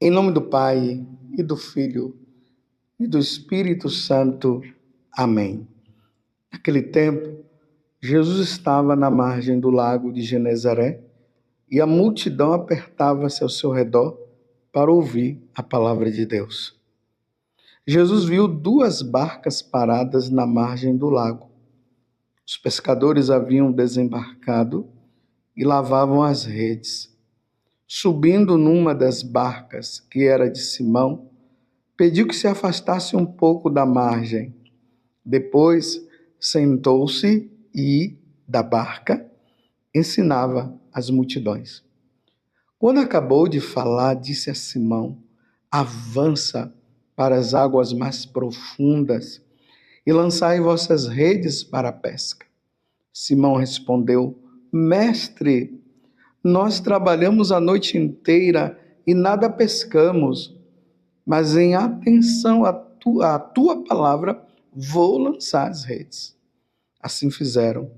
Em nome do Pai, e do Filho, e do Espírito Santo. Amém. Naquele tempo, Jesus estava na margem do lago de Genezaré e a multidão apertava-se ao seu redor para ouvir a palavra de Deus. Jesus viu 2 barcas paradas na margem do lago. Os pescadores haviam desembarcado e lavavam as redes. Subindo numa das barcas, que era de Simão, pediu que se afastasse um pouco da margem. Depois, sentou-se e, da barca, ensinava as multidões. Quando acabou de falar, disse a Simão: avança para as águas mais profundas e lançai vossas redes para a pesca. Simão respondeu: Mestre, nós trabalhamos a noite inteira e nada pescamos, mas em atenção à tua palavra, vou lançar as redes. Assim fizeram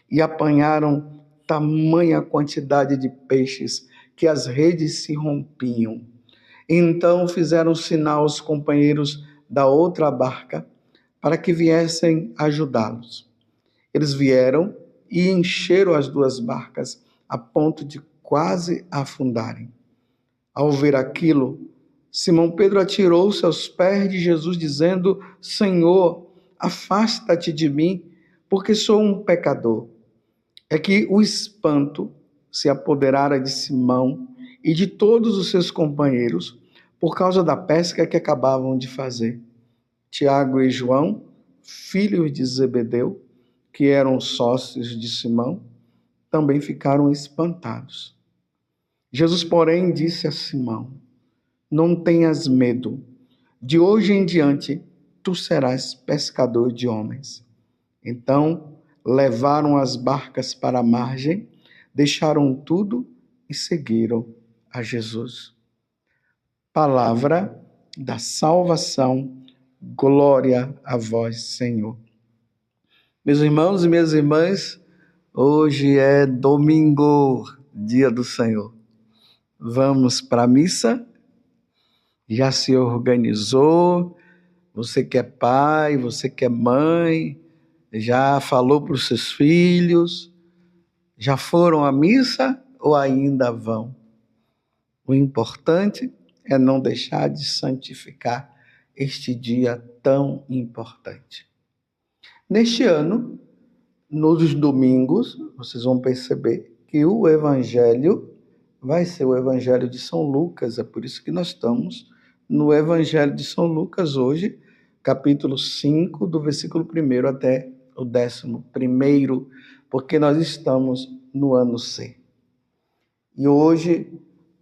e apanharam tamanha quantidade de peixes que as redes se rompiam. Então fizeram sinal aos companheiros da outra barca para que viessem ajudá-los. Eles vieram e encheram as 2 barcas a ponto de quase afundarem. Ao ver aquilo, Simão Pedro atirou-se aos pés de Jesus, dizendo: Senhor, afasta-te de mim, porque sou um pecador. É que o espanto se apoderara de Simão e de todos os seus companheiros por causa da pesca que acabavam de fazer. Tiago e João, filhos de Zebedeu, que eram sócios de Simão, também ficaram espantados. Jesus, porém, disse a Simão: não tenhas medo, de hoje em diante tu serás pescador de homens. Então levaram as barcas para a margem, deixaram tudo e seguiram a Jesus. Palavra da salvação, glória a vós, Senhor. Meus irmãos e minhas irmãs, hoje é domingo, dia do Senhor. Vamos para a missa? Já se organizou? Você que é pai, você que é mãe, já falou para os seus filhos? Já foram à missa ou ainda vão? O importante é não deixar de santificar este dia tão importante. Neste ano, nos domingos, vocês vão perceber que o Evangelho vai ser o Evangelho de São Lucas. É por isso que nós estamos no Evangelho de São Lucas hoje, capítulo 5, do versículo 1 até o 11º, porque nós estamos no ano C. E hoje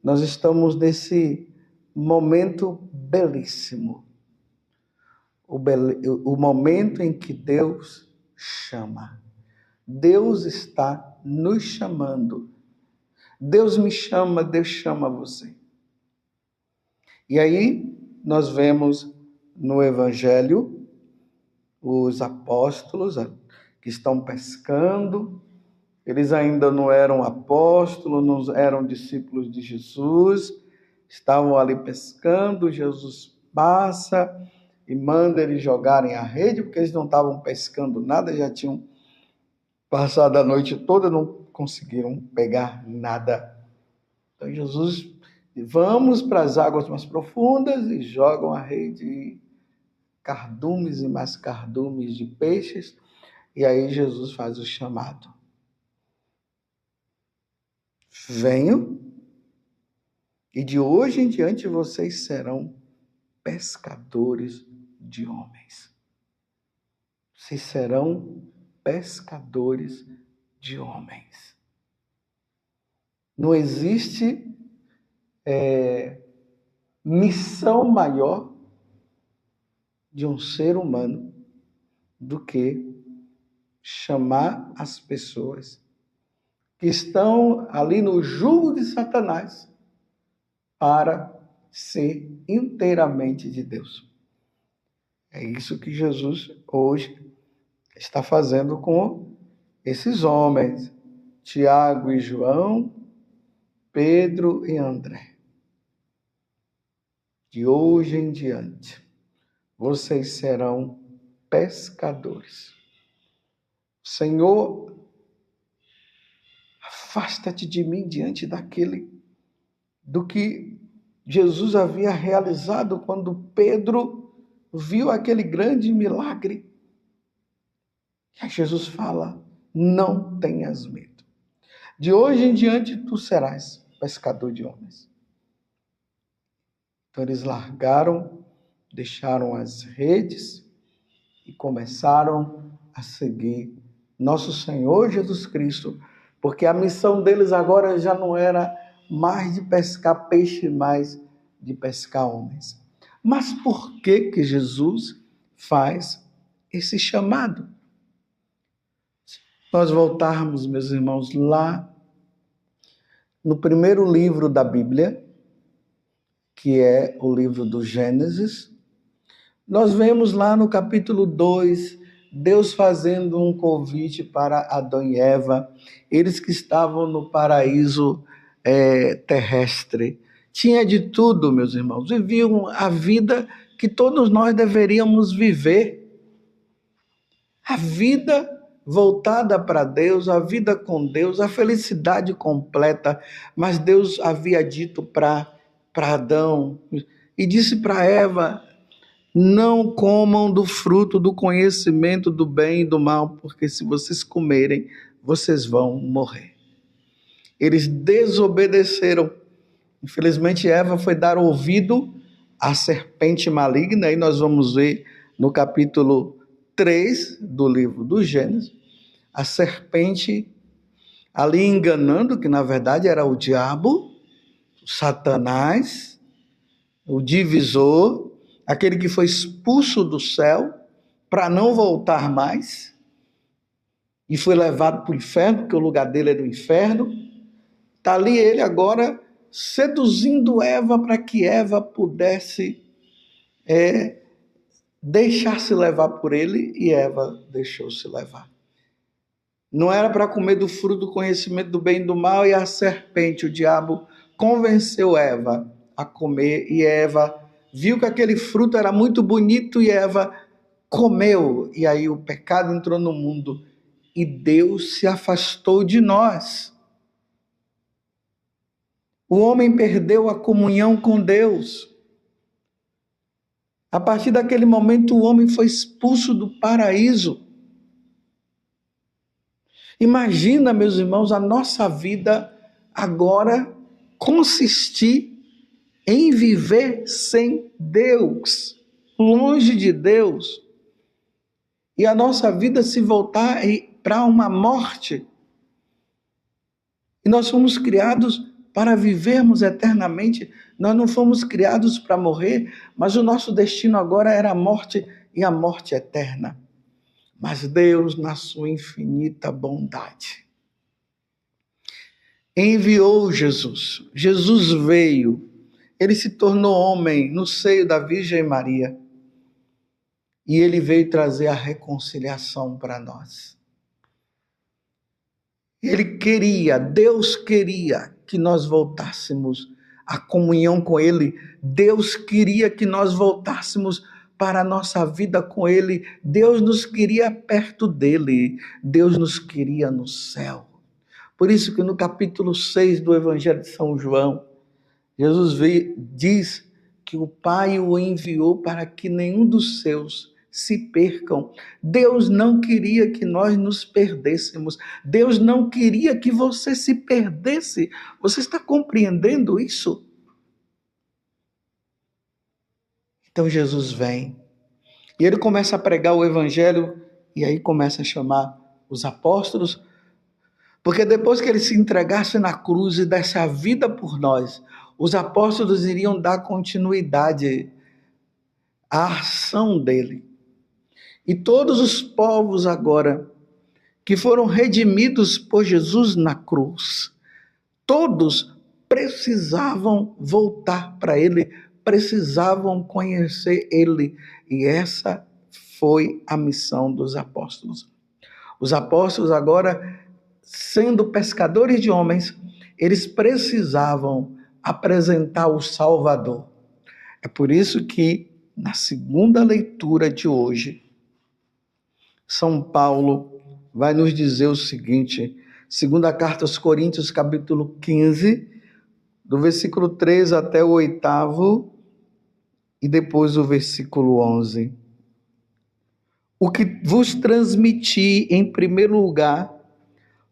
nós estamos nesse momento belíssimo, o momento em que Deus chama. Deus está nos chamando. Deus me chama, Deus chama você. E aí nós vemos no Evangelho os apóstolos que estão pescando. Eles ainda não eram apóstolos, não eram discípulos de Jesus, estavam ali pescando. Jesus passa e manda eles jogarem a rede, porque eles não estavam pescando nada, já tinham passado a noite toda, não conseguiram pegar nada. Então Jesus, vamos para as águas mais profundas, e jogam a rede, e cardumes e mais cardumes de peixes, e aí Jesus faz o chamado. Venham, e de hoje em diante vocês serão pescadores de homens. Vocês serão pescadores de homens. Não existe missão maior de um ser humano do que chamar as pessoas que estão ali no jugo de Satanás para ser inteiramente de Deus. É isso que Jesus hoje está fazendo com esses homens, Tiago e João, Pedro e André. de hoje em diante, vocês serão pescadores. Senhor, afasta-te de mim diante do que Jesus havia realizado quando Pedro viu aquele grande milagre. E aí Jesus fala: não tenhas medo. De hoje em diante tu serás pescador de homens. Então eles largaram, deixaram as redes e começaram a seguir nosso Senhor Jesus Cristo, porque a missão deles agora já não era mais de pescar peixe, mas de pescar homens. Mas por que Jesus faz esse chamado? Se nós voltarmos, meus irmãos, lá no primeiro livro da Bíblia, que é o livro do Gênesis, nós vemos lá no capítulo 2, Deus fazendo um convite para Adão e Eva, eles que estavam no paraíso terrestre. Tinha de tudo, meus irmãos, viviam a vida que todos nós deveríamos viver. A vida voltada para Deus, a vida com Deus, a felicidade completa. Mas Deus havia dito para Adão e disse para Eva: não comam do fruto do conhecimento do bem e do mal, porque se vocês comerem, vocês vão morrer. Eles desobedeceram. Infelizmente, Eva foi dar ouvido à serpente maligna, e nós vamos ver no capítulo 3 do livro do Gênesis, a serpente ali enganando, que na verdade era o diabo, o Satanás, o divisor, aquele que foi expulso do céu para não voltar mais e foi levado para o inferno, porque o lugar dele era o inferno. Está ali ele agora seduzindo Eva para que Eva pudesse deixar-se levar por ele, e Eva deixou-se levar. Não era para comer do fruto do conhecimento do bem e do mal, e a serpente, o diabo, convenceu Eva a comer, e Eva viu que aquele fruto era muito bonito e Eva comeu. E aí o pecado entrou no mundo e Deus se afastou de nós. O homem perdeu a comunhão com Deus. A partir daquele momento o homem foi expulso do paraíso. Imagina, meus irmãos, a nossa vida agora consistir em viver sem Deus, longe de Deus, e a nossa vida se voltar para uma morte. E nós fomos criados para vivermos eternamente, nós não fomos criados para morrer, mas o nosso destino agora era a morte, e a morte eterna. Mas Deus, na sua infinita bondade, enviou Jesus. Jesus veio. Ele se tornou homem no seio da Virgem Maria. E ele veio trazer a reconciliação para nós. Deus queria que nós voltássemos à comunhão com ele. Deus queria que nós voltássemos para a nossa vida com ele. Deus nos queria perto dele. Deus nos queria no céu. Por isso que no capítulo 6 do Evangelho de São João, Jesus diz que o Pai o enviou para que nenhum dos seus se percam. Deus não queria que nós nos perdêssemos. Deus não queria que você se perdesse. Você está compreendendo isso? Então Jesus vem e ele começa a pregar o Evangelho, e aí começa a chamar os apóstolos, porque depois que ele se entregasse na cruz e desse a vida por nós, os apóstolos iriam dar continuidade à ação dele. E todos os povos agora que foram redimidos por Jesus na cruz, todos precisavam voltar para ele, precisavam conhecer ele. E essa foi a missão dos apóstolos. Os apóstolos agora, sendo pescadores de homens, eles precisavam apresentar o Salvador. É por isso que, na segunda leitura de hoje, São Paulo vai nos dizer o seguinte, segunda carta aos Coríntios, capítulo 15, do versículo 3 até o 8º, e depois o versículo 11. O que vos transmiti em primeiro lugar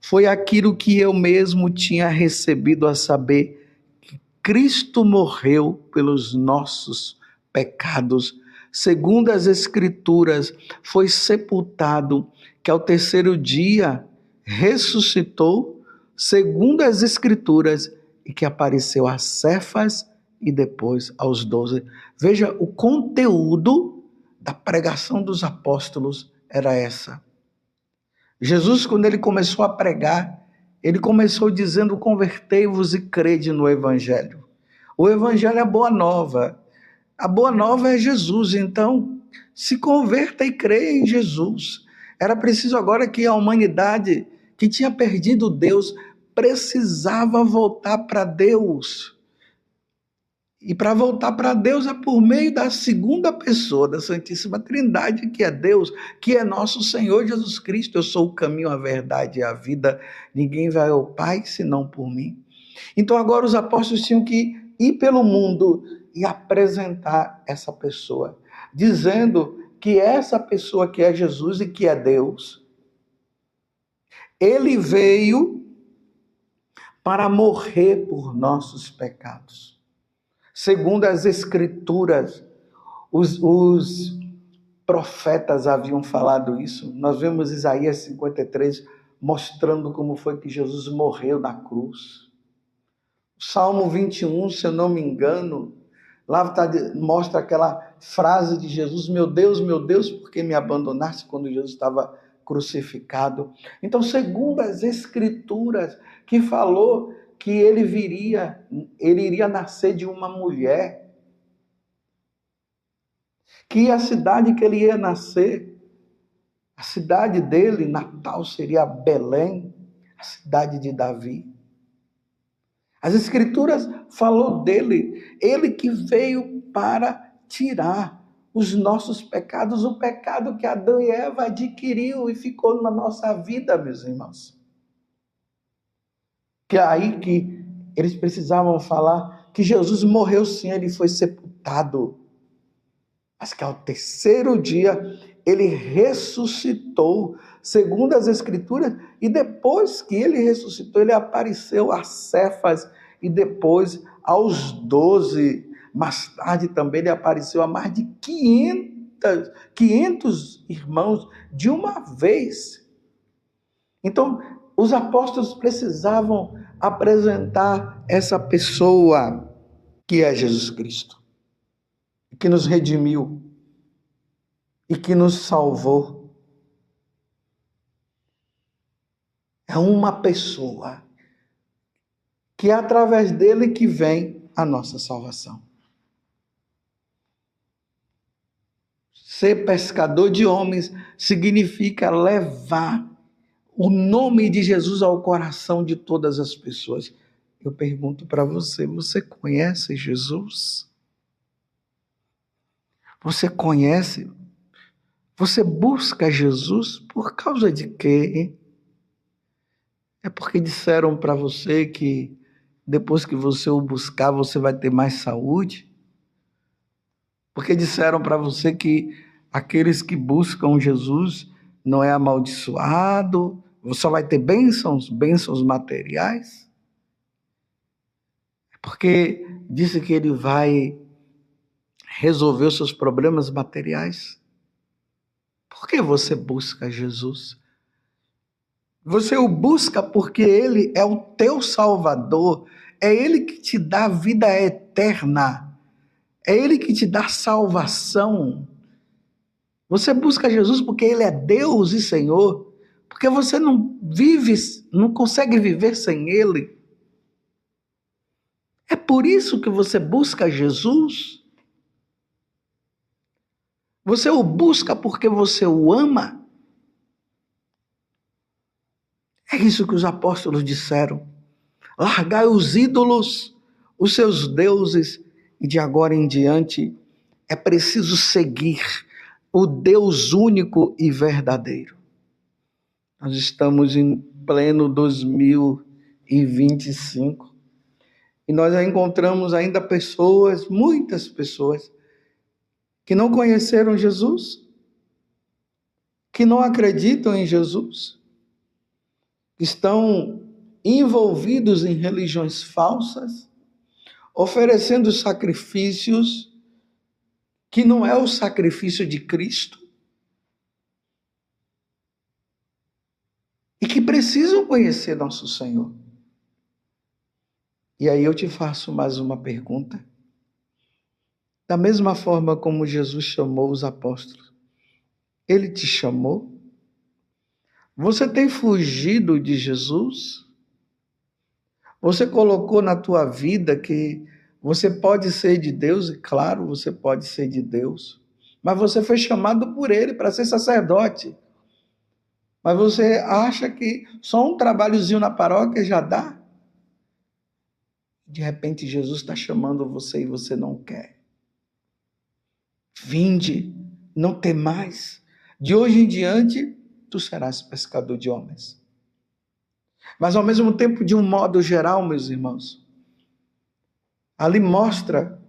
foi aquilo que eu mesmo tinha recebido, a saber, que Cristo morreu pelos nossos pecados, segundo as Escrituras, foi sepultado, que ao terceiro dia ressuscitou, segundo as Escrituras, e que apareceu a Cefas e depois aos 12. Veja, o conteúdo da pregação dos apóstolos era essa. Jesus, quando ele começou a pregar, ele começou dizendo: convertei-vos e crede no Evangelho. O Evangelho é a boa nova. A boa nova é Jesus, então se converta e creia em Jesus. Era preciso agora que a humanidade que tinha perdido Deus precisava voltar para Deus. E para voltar para Deus é por meio da segunda pessoa da Santíssima Trindade, que é Deus, que é nosso Senhor Jesus Cristo. Eu sou o caminho, a verdade e a vida. Ninguém vai ao Pai senão por mim. Então agora os apóstolos tinham que ir pelo mundo e apresentar essa pessoa, dizendo que essa pessoa que é Jesus e que é Deus, ele veio para morrer por nossos pecados. Segundo as Escrituras, os profetas haviam falado isso. Nós vemos Isaías 53 mostrando como foi que Jesus morreu na cruz. Salmo 21, se eu não me engano, lá mostra aquela frase de Jesus: meu Deus, por que me abandonaste, quando Jesus estava crucificado. Então, segundo as Escrituras, que falou que ele iria nascer de uma mulher, que a cidade que ele ia nascer, a cidade dele, natal, seria Belém, a cidade de Davi. As Escrituras falou dele, ele que veio para tirar os nossos pecados, o pecado que Adão e Eva adquiriu e ficou na nossa vida, meus irmãos. Que é aí que eles precisavam falar que Jesus morreu sim, ele foi sepultado, mas que ao terceiro dia ele ressuscitou, segundo as Escrituras, e depois que ele ressuscitou, ele apareceu a Cefas e depois aos 12. Mais tarde também ele apareceu a mais de 500 irmãos de uma vez. Então, os apóstolos precisavam apresentar essa pessoa que é Jesus Cristo, que nos redimiu e que nos salvou. É uma pessoa que é através dele que vem a nossa salvação. Ser pescador de homens significa levar o nome de Jesus ao coração de todas as pessoas. Eu pergunto para você: você conhece Jesus? Você conhece? Você busca Jesus por causa de quê? É porque disseram para você que depois que você o buscar, você vai ter mais saúde? Porque disseram para você que aqueles que buscam Jesus não é amaldiçoado, você só vai ter bênçãos materiais? É porque disse que ele vai resolver os seus problemas materiais? Por que você busca Jesus? Você o busca porque ele é o teu Salvador, é ele que te dá vida eterna, é ele que te dá salvação. Você busca Jesus porque ele é Deus e Senhor, porque você não consegue viver sem ele. É por isso que você busca Jesus. Você o busca porque você o ama. É isso que os apóstolos disseram. Largai os ídolos, os seus deuses, e de agora em diante é preciso seguir o Deus único e verdadeiro. Nós estamos em pleno 2025 e nós encontramos ainda pessoas, muitas pessoas, que não conheceram Jesus, que não acreditam em Jesus, estão envolvidos em religiões falsas, oferecendo sacrifícios que não é o sacrifício de Cristo, e que precisam conhecer nosso Senhor. E aí eu te faço mais uma pergunta. Da mesma forma como Jesus chamou os apóstolos, Ele te chamou? Você tem fugido de Jesus? Você colocou na tua vida que você pode ser de Deus, e claro, você pode ser de Deus, mas você foi chamado por Ele para ser sacerdote. Mas você acha que só um trabalhozinho na paróquia já dá? De repente Jesus está chamando você e você não quer. Vinde, não temais. De hoje em diante, tu serás pescador de homens. Mas ao mesmo tempo, de um modo geral, meus irmãos, ali mostra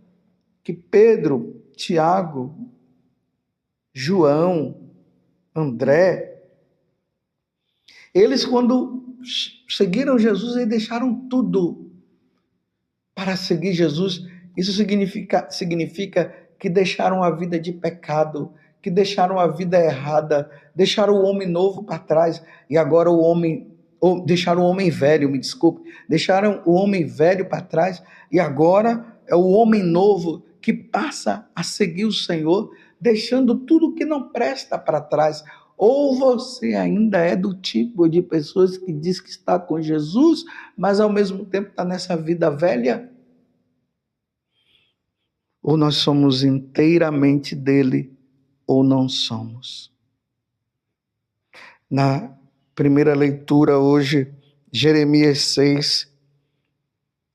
que Pedro, Tiago, João, André, eles quando seguiram Jesus, eles deixaram tudo para seguir Jesus. Isso significa que deixaram a vida de pecado, que deixaram a vida errada, deixaram o homem novo para trás, e agora deixaram o homem velho, me desculpe, deixaram o homem velho para trás, e agora é o homem novo que passa a seguir o Senhor, deixando tudo que não presta para trás. Ou você ainda é do tipo de pessoas que diz que está com Jesus, mas ao mesmo tempo está nessa vida velha? Ou nós somos inteiramente dele, ou não somos. Na primeira leitura hoje, Jeremias 6,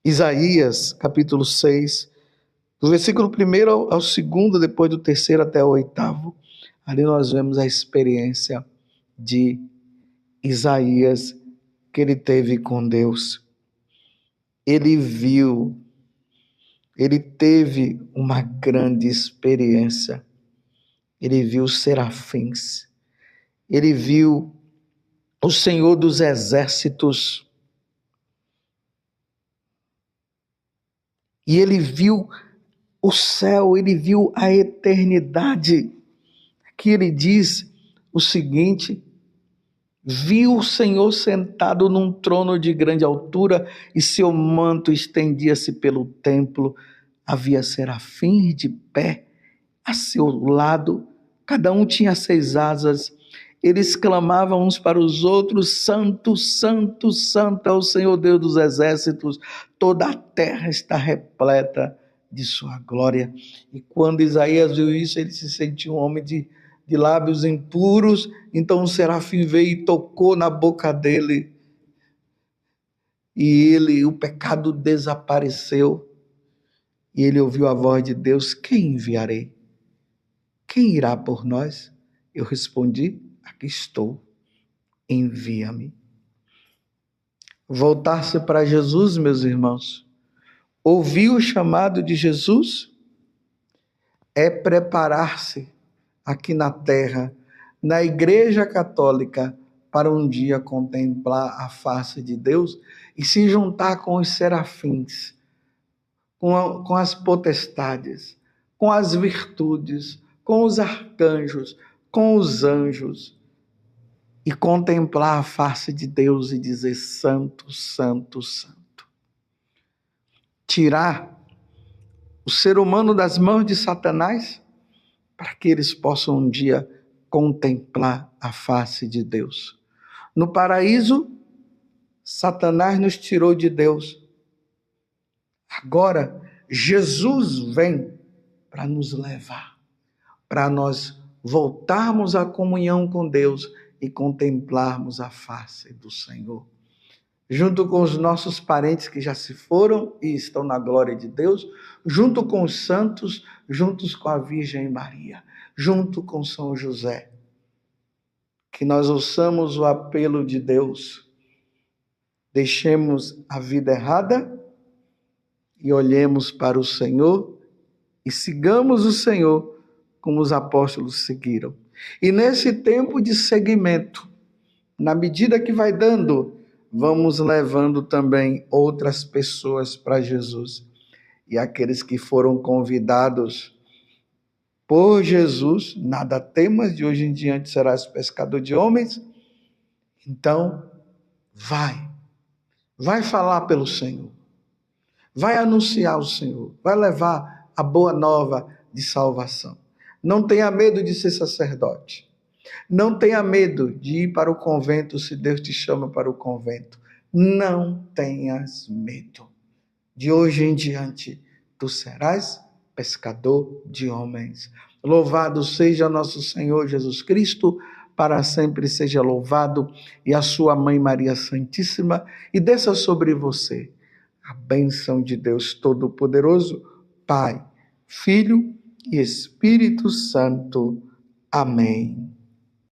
Isaías, capítulo 6, do versículo 1 ao 2, depois do 3 até o 8, ali nós vemos a experiência de Isaías que ele teve com Deus. Ele teve uma grande experiência. Ele viu os serafins, ele viu o Senhor dos exércitos, e ele viu o céu, ele viu a eternidade. Aqui ele diz o seguinte: viu o Senhor sentado num trono de grande altura, e seu manto estendia-se pelo templo. Havia serafins de pé a seu lado, cada um tinha 6 asas. Eles clamavam uns para os outros: Santo, Santo, Santo é o Senhor Deus dos exércitos, toda a terra está repleta de sua glória. E quando Isaías viu isso, ele se sentiu um homem de lábios impuros. Então o serafim veio e tocou na boca dele, e o pecado desapareceu, e ele ouviu a voz de Deus: quem enviarei? Quem irá por nós? Eu respondi: aqui estou, envia-me. Voltar-se para Jesus, meus irmãos, ouvir o chamado de Jesus, é preparar-se aqui na terra, na Igreja Católica, para um dia contemplar a face de Deus e se juntar com os serafins, com as potestades, com as virtudes, com os arcanjos, com os anjos, e contemplar a face de Deus e dizer: Santo, Santo, Santo. Tirar o ser humano das mãos de Satanás, para que eles possam um dia contemplar a face de Deus. No paraíso, Satanás nos tirou de Deus. Agora, Jesus vem para nos levar, para nós voltarmos à comunhão com Deus e contemplarmos a face do Senhor. junto com os nossos parentes que já se foram e estão na glória de Deus, junto com os santos, juntos com a Virgem Maria, junto com São José. Que nós ouçamos o apelo de Deus, deixemos a vida errada e olhemos para o Senhor e sigamos o Senhor como os apóstolos seguiram. E nesse tempo de seguimento, na medida que vai dando, vamos levando também outras pessoas para Jesus. E aqueles que foram convidados por Jesus, nada temas, de hoje em diante serás pescador de homens. Então, vai falar pelo Senhor, vai anunciar o Senhor, vai levar a boa nova de salvação. Não tenha medo de ser sacerdote. Não tenha medo de ir para o convento se Deus te chama para o convento. Não tenhas medo. De hoje em diante, tu serás pescador de homens. Louvado seja nosso Senhor Jesus Cristo, para sempre seja louvado, e a sua mãe Maria Santíssima, e desça sobre você a bênção de Deus Todo-Poderoso, Pai, Filho e Espírito Santo. Amém.